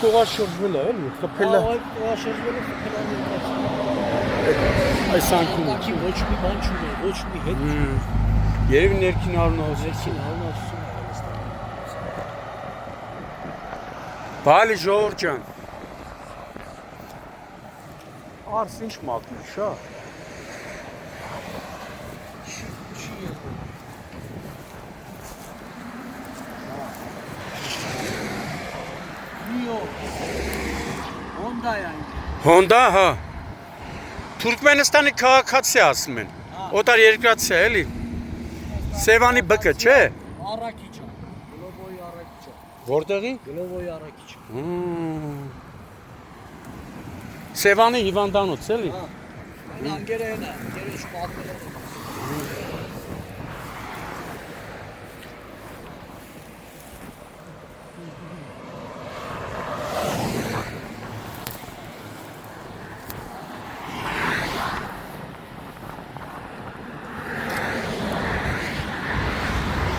կողաշրջվել է, էլի, խփել է։ Կողաշրջվել է, խփել է։ Այս անկում ոչ մի բան չունի, ոչ մի հետ չունի։ Երևի ներքին առնահոսություն։ Ներքին առնահոսություն է Հայաստանում։ Բալի ժողովուրդ ջան։ Արս ինչ մատնում, շա։ Չի եղել։ Միո։ Հոնդա է այն։ Հոնդա, հա։ Թուրքմենստանի քաղաքացի ասում են։ Օտար երկրացի է, էլի։ Սևանի բկը, չէ։ Առաքիչ է։ Գլոբոյի առաքիչ է։ Որտեղի։ Գլոբոյի առաքիչ է։ Սևանի հիվանդանոց, էլի։ Հա։ Անգերեն է, գերեջ պատմել է։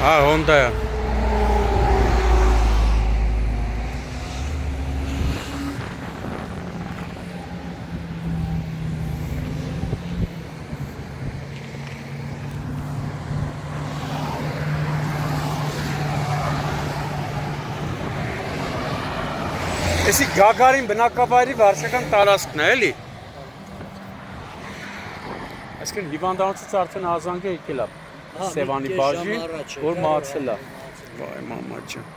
Հա, Հոնդա է։ Էսի Գագարին բնակավայրի վարչական տարածքն է, էլի։ Այսինքն հիվանդանոցից արդեն ազանգ է եկել է Սևանի բաժին, որ մահացել է։ Վայ մամա ջան։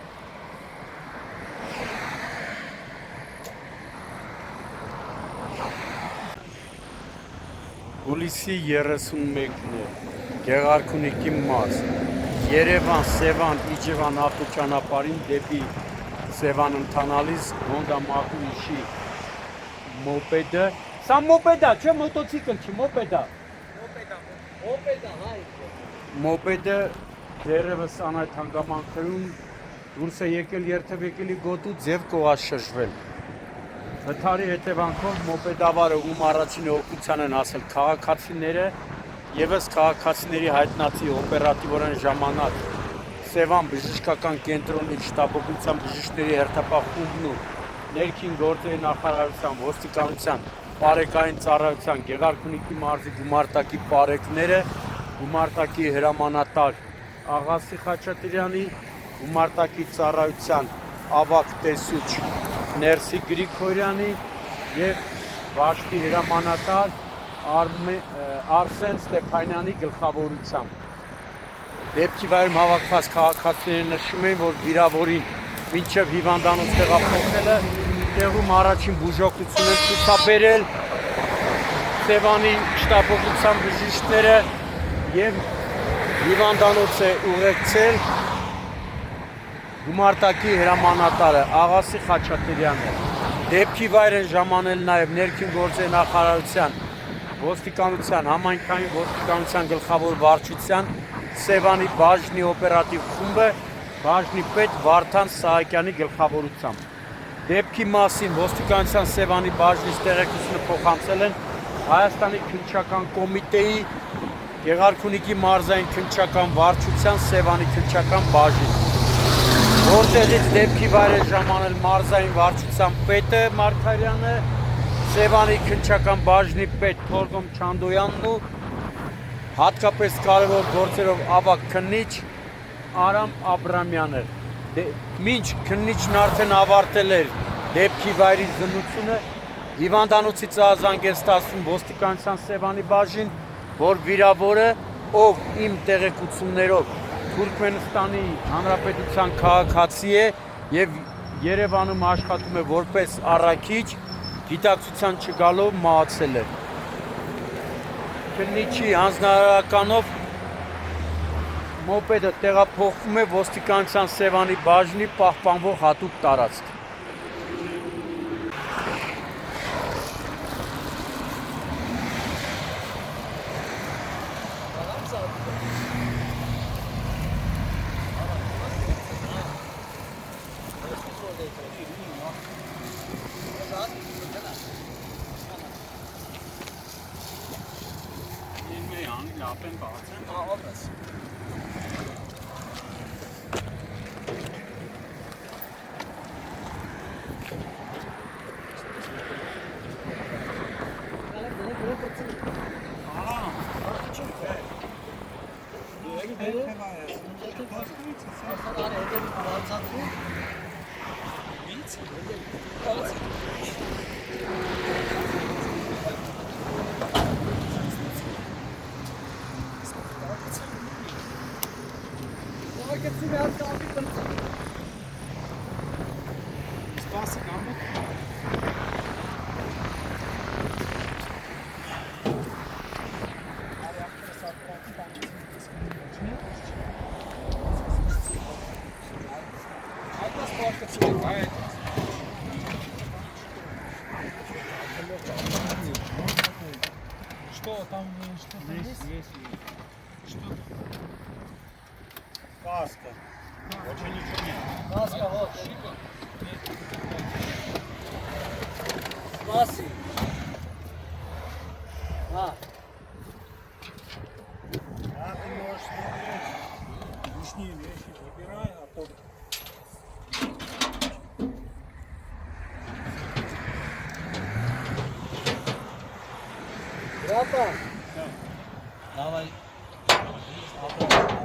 Հուլիսի 31-ն է, Գեղարքունիքի մարզ, Երևան, Սևան, Իջևան ավտոճանապարհին դեպի Սևան ընթանալիս Հոնդա Մակունիշի մոպեդը, սա մոպեդա, չէ մոտոցիկլ չի, մոպեդա։ Մոպեդա, հայ։ Մոպեդը դերևս անայդ հանգամանքներում դուրս է եկել երթևեկելի գոտու ձև կողաշրջվել։ Վթարի հետևանքով մոպեդավարը ում առաջին օգնության են ասել քաղաքացիները եւս քաղաքացիների հայտնացի օպերատիվորեն ժամանակ Սևան բժշկական կենտրոնի շտաբօգնության բժիշկների հերթապահ խումբն ու ներքին գործերի նախարարության ոստիկանության բարեկային ծառայության Գեղարքունիքի մարզի գումարտակի բարեկները գումարտակի հրամանատար Աղասի Խաչատրյանի գումարտակի ծառայության ավագ տեսուչ Ներսի Գրիգորյանի եւ վաշտի հրամանատար Արսեն Ստեփանյանի գլխավորությամբ դեպքի վայրում հավաքված քաղաքացիները նշում են, որ վիրավորին մինչև հիվանդանոց տեղափոխելը տեղում առաջին բուժօգնություն են ցուցաբերել Սևանի շտաբօգնության բժիշկները եւ հիվանդանոց է ուղեկցել գումարտակի հրամանատարը Աղասի Խաչատրյանը դեպքի վայր են ժամանել նաեւ ներքին գործերի նախարարության ոստիկանության համայնքային ոստիկանության գլխավոր վարչության Սևանի բաժնի օպերատիվ խումբը բաժնի պետ Վարդան Սահակյանի գլխավորությամբ դեպքի մասին ոստիկանության Սևանի բաժնից տեղեկությունը փոխանցել են Հայաստանի քննչական կոմիտեի Գեղարքունիքի մարզային քննչական վարչության Սևանի քննչական բաժին որտեղից դեպքի վայր է ժամանել մարզային վարչության պետը Մարգարյանը Սևանի քննչական բաժնի պետ Թորգոմ Չանդոյանն ու հատկապես կարևոր գործերով ավագ քննիչ Արամ Աբրամյանը մինչ քննիչն արդեն ավարտել էր դեպքի վայրի զննությունը հիվանդանոցից ազանգ է ստացվում ոստիկանության Սևանի բաժին որ վիրավորը ով իմ տեղեկություններով Թուրքմենստանի Հանրապետության քաղաքացի է եւ Երևանում աշխատում է որպես առաքիչ գիտակցության չգալով մահացել է քննիչի հանձնարարականով մոպեդը տեղափոխվում է ոստիկանության Սևանի բաժնի պահպանվող հատուկ տարածք Ապեն բացեն, աղավես։ միած կամի տնցի։ Սպասի կամը։ Այդ սպորտը չի այդ։ Что там, что-то есть? Есть. Что? Կասկը։ Ոչինչ նичего нет։ Կասկա ոչ։ Սպասի։ Հա։ А ты можешь смотреть лишние вещи, выбирай, а то Брата, да. давай. Աբրահամ։